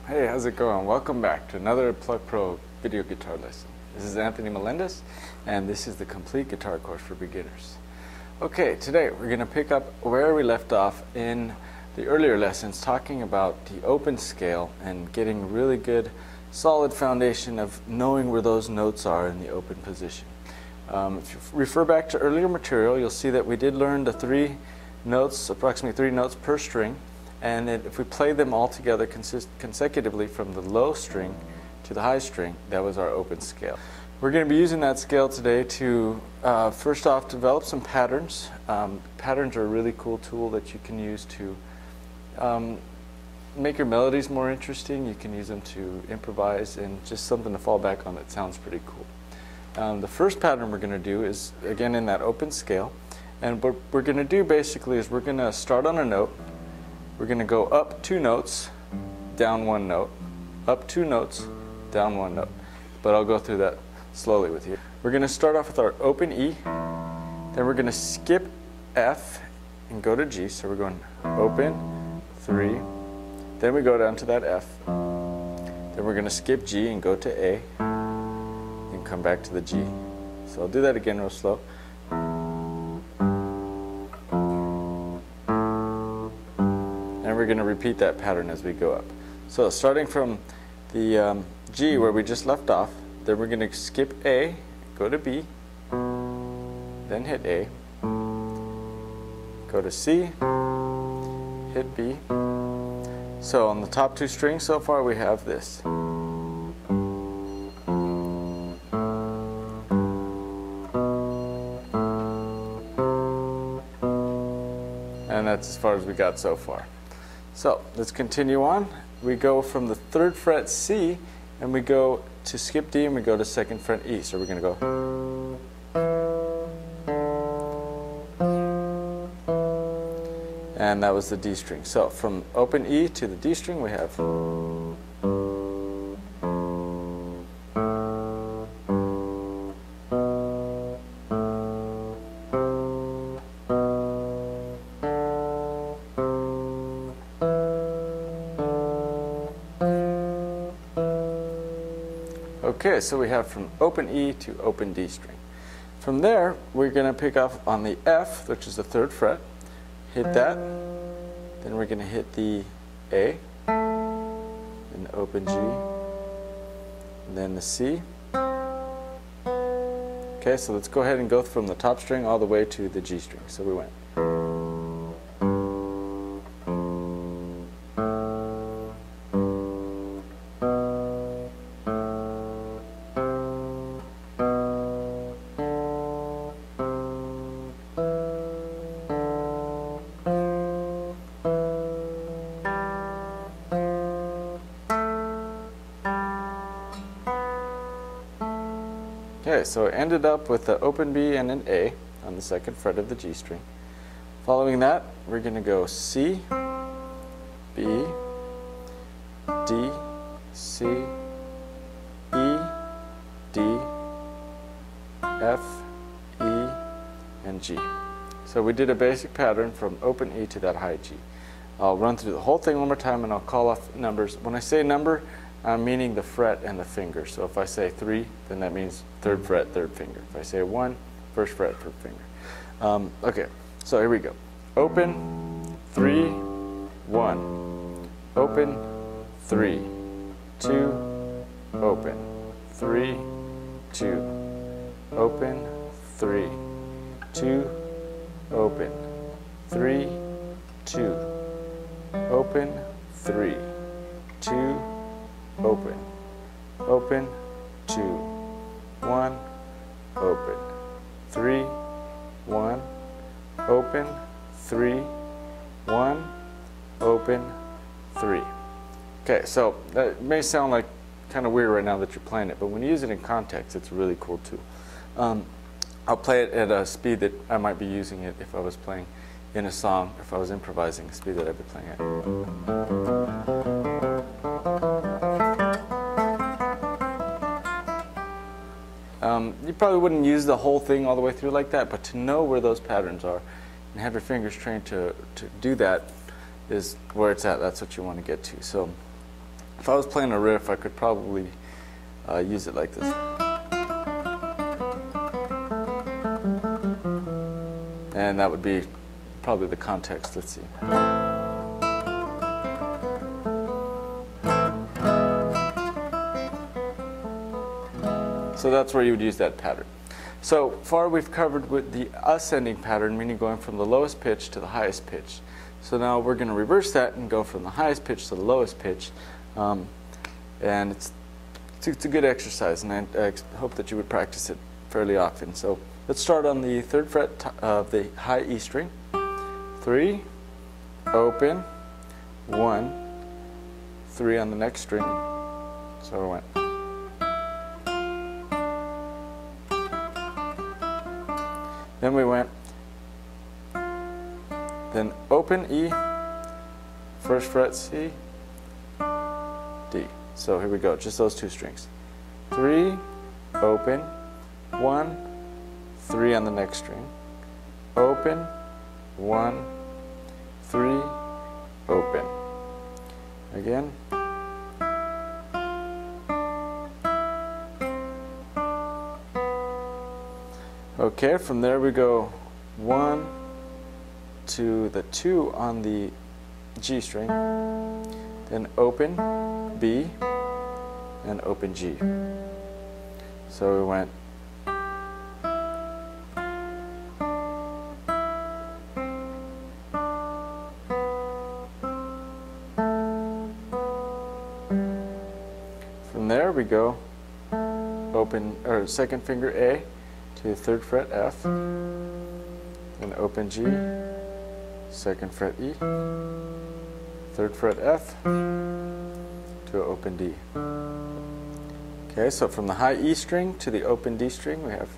Hey, how's it going? Welcome back to another Plug Pro video guitar lesson. This is Antonio Melendez, and this is the complete guitar course for beginners. Okay, today we're going to pick up where we left off in the earlier lessons, talking about the open scale and getting really good, solid foundation of knowing where those notes are in the open position. If you refer back to earlier material, you'll see that we did learn the three notes, approximately 3 notes per string. And if we play them all together consecutively from the low string to the high string, that was our open scale. We're going to be using that scale today to first off develop some patterns. Patterns are a really cool tool that you can use to make your melodies more interesting. You can use them to improvise and just something to fall back on that sounds pretty cool. The first pattern we're going to do is again in that open scale, and what we're going to do basically is we're going to start on a note. We're going to go up 2 notes, down 1 note, up 2 notes, down 1 note. But I'll go through that slowly with you. We're going to start off with our open E, then we're going to skip F and go to G. So we're going open, 3, then we go down to that F, then we're going to skip G and go to A, and come back to the G. So I'll do that again real slow. And we're going to repeat that pattern as we go up. So starting from the G where we just left off, then we're going to skip A, go to B, then hit A, go to C, hit B. So on the top 2 strings so far we have this. And that's as far as we got so far. So let's continue on. We go from the 3rd fret C and we go to skip D and we go to 2nd fret E. So we're going to go. And that was the D string. So from open E to the D string we have. Okay, so we have from open E to open D string. From there, we're going to pick up on the F, which is the 3rd fret, hit that, then we're going to hit the A, then open G, and then the C. Okay, so let's go ahead and go from the top string all the way to the G string. So we went. Okay, so it ended up with the open B and an A on the 2nd fret of the G string. Following that, we're going to go C, B, D, C, E, D, F, E, and G. So we did a basic pattern from open E to that high G. I'll run through the whole thing one more time and I'll call off numbers. When I say number, I'm meaning the fret and the finger. So if I say 3, then that means 3rd fret, 3rd finger. If I say 1, 1st fret, 1st finger. Okay, so here we go. Open, 3, 1. Open, 3, 2. Open, 3, 2. Open, 3, 2. Open, 3, 2. Open, 3, 2. Open, open, 2, 1, open, 3, 1, open, 3, 1, open, 3. Okay, so that may sound like kind of weird right now that you're playing it, but when you use it in context, it's really cool too. I'll play it at a speed that I might be using it if I was playing in a song, if I was improvising, the speed that I'd be playing at. You probably wouldn't use the whole thing all the way through like that, but to know where those patterns are and have your fingers trained to do that is where it's at. That's what you want to get to. So If I was playing a riff, I could probably use it like this. And that would be probably the context. Let's see. So that's where you would use that pattern. So far we've covered with the ascending pattern, meaning going from the lowest pitch to the highest pitch. So now we're going to reverse that and go from the highest pitch to the lowest pitch. And it's a good exercise, and I hope that you would practice it fairly often. So let's start on the 3rd fret of the high E string. 3, open, 1, 3 on the next string. So we went. Then we went, then open E, 1st fret C, D. So here we go, just those 2 strings. 3, open, 1, 3 on the next string, open, 1, 3, open. Again. Okay, from there we go 1 to the 2 on the G string, then open B, and open G. So we went from there we go open, or 2nd finger A to the 3rd fret F, then open G, 2nd fret E, 3rd fret F, to open D. Okay, so from the high E string to the open D string we have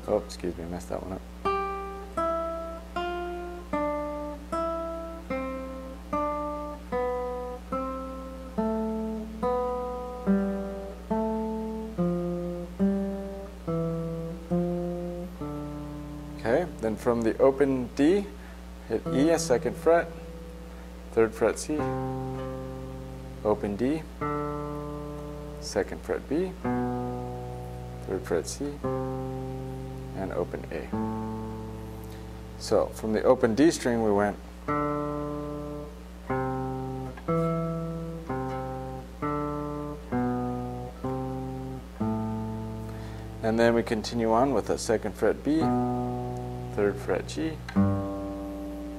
oh, excuse me, I messed that one up. Then from the open D, hit E, a 2nd fret, 3rd fret C, open D, 2nd fret B, 3rd fret C, and open A. So from the open D string we went and then we continue on with a 2nd fret B, 3rd fret G,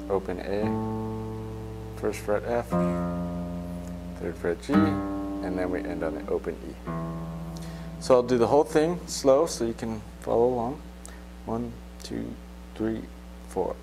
open A, 1st fret F, 3rd fret G, and then we end on the open E. So I'll do the whole thing slow so you can follow along. 1, 2, 3, 4.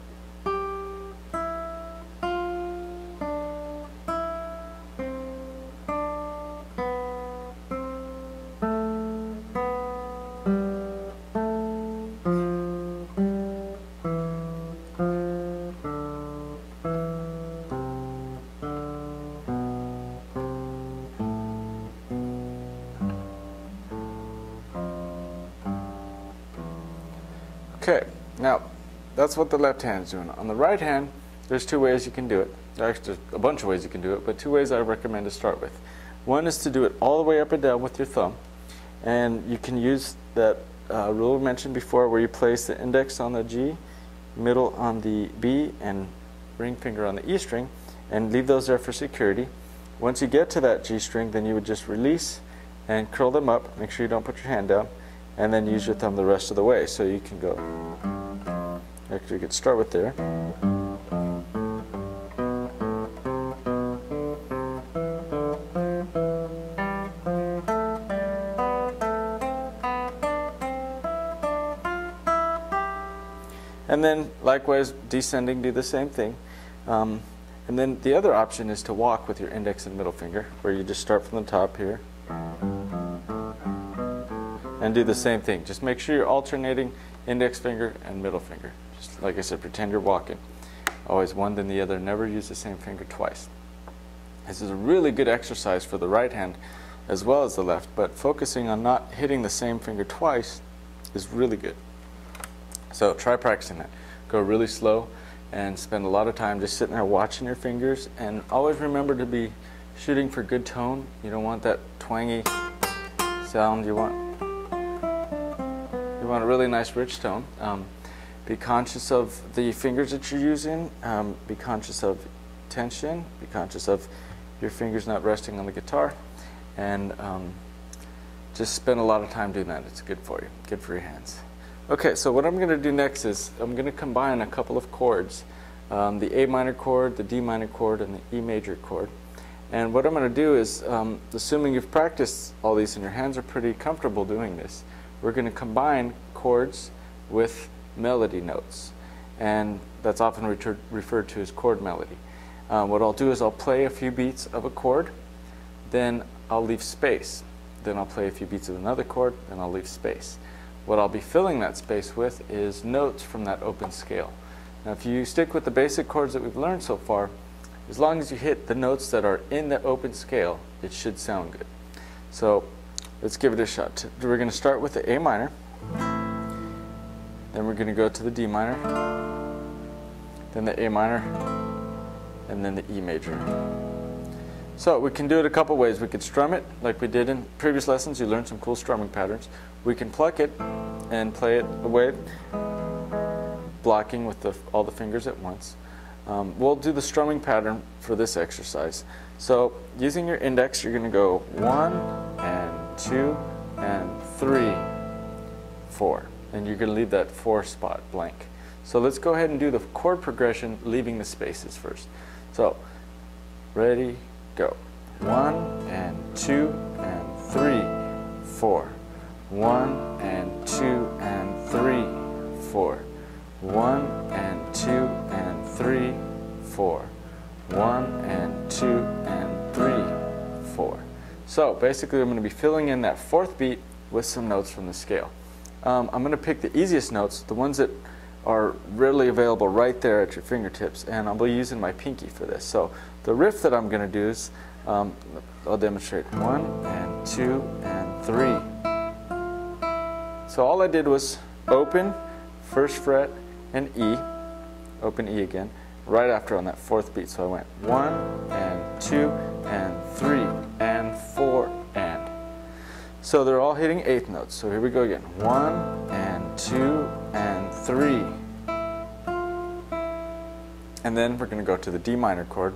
Okay, now that's what the left hand is doing. On the right hand, there's 2 ways you can do it. Actually, there's a bunch of ways you can do it, but 2 ways I recommend to start with. One is to do it all the way up and down with your thumb, and you can use that rule we mentioned before where you place the index on the G, middle on the B, and ring finger on the E string, and leave those there for security. Once you get to that G string, then you would just release and curl them up. Make sure you don't put your hand down, and then use your thumb the rest of the way. So you can go, actually you could start with there. And then likewise descending, do the same thing. And then the other option is to walk with your index and middle finger, where you just start from the top here and do the same thing. Just make sure you're alternating index finger and middle finger. Just like I said, pretend you're walking. Always one then the other. Never use the same finger twice. This is a really good exercise for the right hand as well as the left, but focusing on not hitting the same finger twice is really good. So try practicing that. Go really slow and spend a lot of time just sitting there watching your fingers, and always remember to be shooting for good tone. You don't want that twangy sound. You want a really nice rich tone. Be conscious of the fingers that you're using. Be conscious of tension. Be conscious of your fingers not resting on the guitar, and just spend a lot of time doing that. It's good for you, good for your hands. Okay, so what I'm going to do next is I'm going to combine a couple of chords, the A minor chord, the D minor chord, and the E major chord. And what I'm going to do is, assuming you've practiced all these and your hands are pretty comfortable doing this, we're going to combine chords with melody notes. And that's often referred to as chord melody. What I'll do is I'll play a few beats of a chord, then I'll leave space. Then I'll play a few beats of another chord, then I'll leave space. What I'll be filling that space with is notes from that open scale. Now if you stick with the basic chords that we've learned so far, as long as you hit the notes that are in the open scale, it should sound good. So let's give it a shot. We're going to start with the A minor, then we're going to go to the D minor, then the A minor, and then the E major. So we can do it a couple ways. We could strum it like we did in previous lessons. You learned some cool strumming patterns. We can pluck it and play it away, blocking with all the fingers at once. We'll do the strumming pattern for this exercise. So using your index, you're going to go 1 and 2 and 3, 4. And you're going to leave that 4 spot blank. So let's go ahead and do the chord progression, leaving the spaces first. So ready, go. 1 and 2 and 3, 4. 1 and 2 and 3, 4. 1 and 2 and 3, 4. 1 and 2 and 3, 4. So basically I'm going to be filling in that 4th beat with some notes from the scale. I'm going to pick the easiest notes, the ones that are readily available right there at your fingertips, and I'll be using my pinky for this. So the riff that I'm going to do is, I'll demonstrate 1 and 2 and 3. So all I did was open, 1st fret, and E, open E again, right after on that 4th beat. So I went 1 and 2 and 3 and 4 and. So they're all hitting 8th notes. So here we go again. 1 and 2 and 3. And then we're going to go to the D minor chord.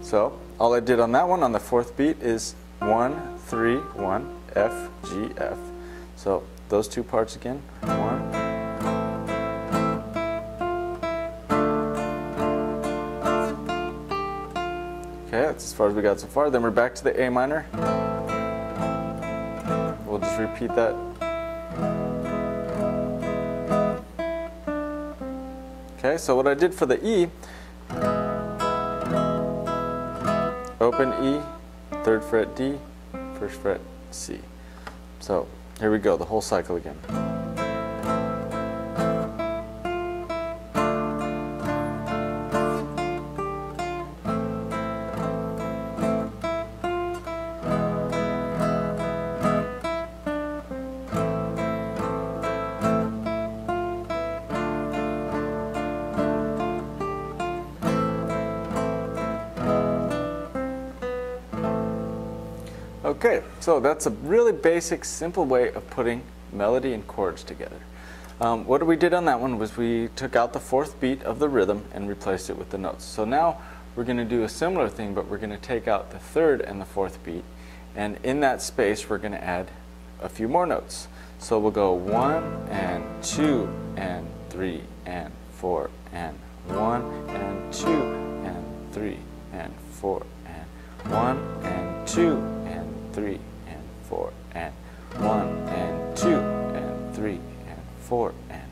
So all I did on that one on the 4th beat is 1, 3, 1, F, G, F. So those 2 parts again. 1. Okay, that's as far as we got so far. Then we're back to the A minor. We'll just repeat that. Okay, so what I did for the E, open E, 3rd fret D, 1st fret C. So here we go, the whole cycle again. Okay, so that's a really basic, simple way of putting melody and chords together. What we did on that one was we took out the 4th beat of the rhythm and replaced it with the notes. So now we're going to do a similar thing, but we're going to take out the 3rd and the 4th beat, and in that space we're going to add a few more notes. So we'll go 1 and 2 and 3 and 4 and 1 and 2 and 3 and 4 and 1 and 2 and 3 and 4 and 1 and 2 and 3 and 4 and.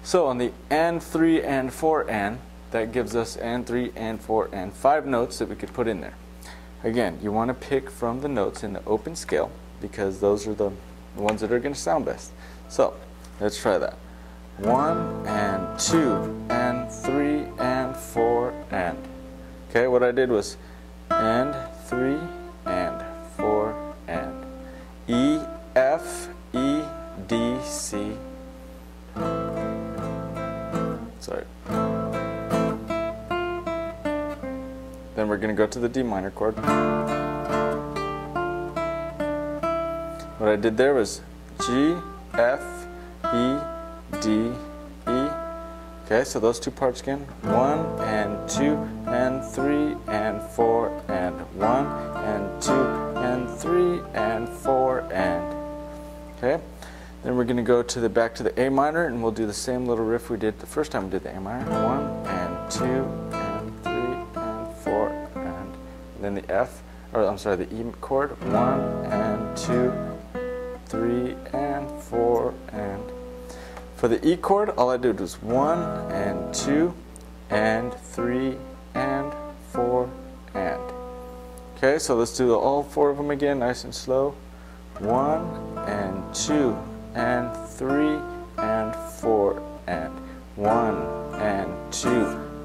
So on the and 3 and 4 and, that gives us and 3 and 4 and 5 notes that we could put in there. Again, you want to pick from the notes in the open scale because those are the ones that are going to sound best. So let's try that. 1 and 2 and 3 and 4 and. Okay, what I did was and 3 and 4 and. E F, E, D, C. Sorry. Then we're going to go to the D minor chord. What I did there was G, F, E, D, E. Okay, so those two parts again. 1 and 2 and 3 and 4 and 1 and 2 and 3 and 4 and. Okay, then we're going to go to the back to the A minor, and we'll do the same little riff we did the first time we did the A minor. 1 and 2 and 3 and 4 and then the F, or I'm sorry, the E chord. 1 and 2, 3 and 4 and. For the E chord, all I did was 1 and 2 and 3 and 4 and. Okay, so let's do all 4 of them again, nice and slow. 1 and 2 and 3 and 4 and. 1 and 2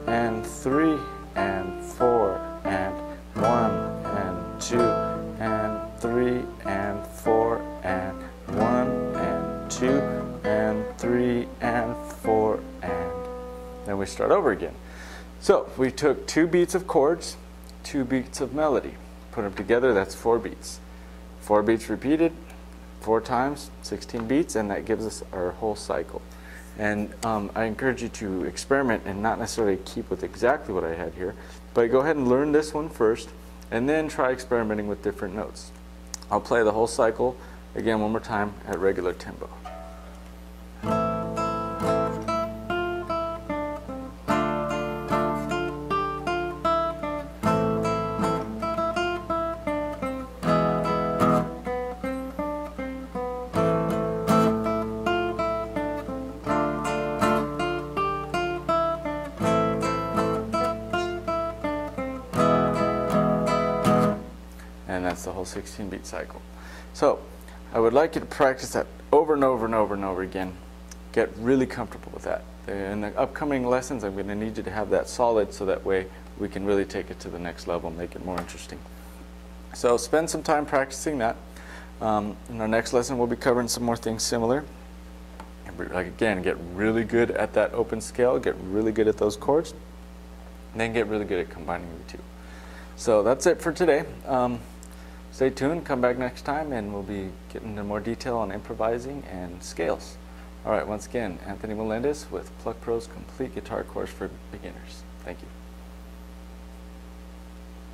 and 3 and 4 and. 1 and 2 and 3 and 4 and. 1 and 2 and 3 and 4 and. Then we start over again. So we took 2 beats of chords, 2 beats of melody. Put them together, that's 4 beats. 4 beats repeated 4 times, 16 beats, and that gives us our whole cycle. And I encourage you to experiment and not necessarily keep with exactly what I had here, but go ahead and learn this one first, and then try experimenting with different notes. I'll play the whole cycle again one more time at regular tempo. And that's the whole 16-beat cycle. So I would like you to practice that over and over and over and over again. Get really comfortable with that. In the upcoming lessons, I'm going to need you to have that solid, so that way we can really take it to the next level and make it more interesting. So spend some time practicing that. In our next lesson, we'll be covering some more things similar. Again, get really good at that open scale, get really good at those chords, and then get really good at combining the two. So that's it for today. Stay tuned, come back next time, and we'll be getting into more detail on improvising and scales. All right, once again, Antonio Melendez with Pluck Pro's Complete Guitar Course for Beginners. Thank you.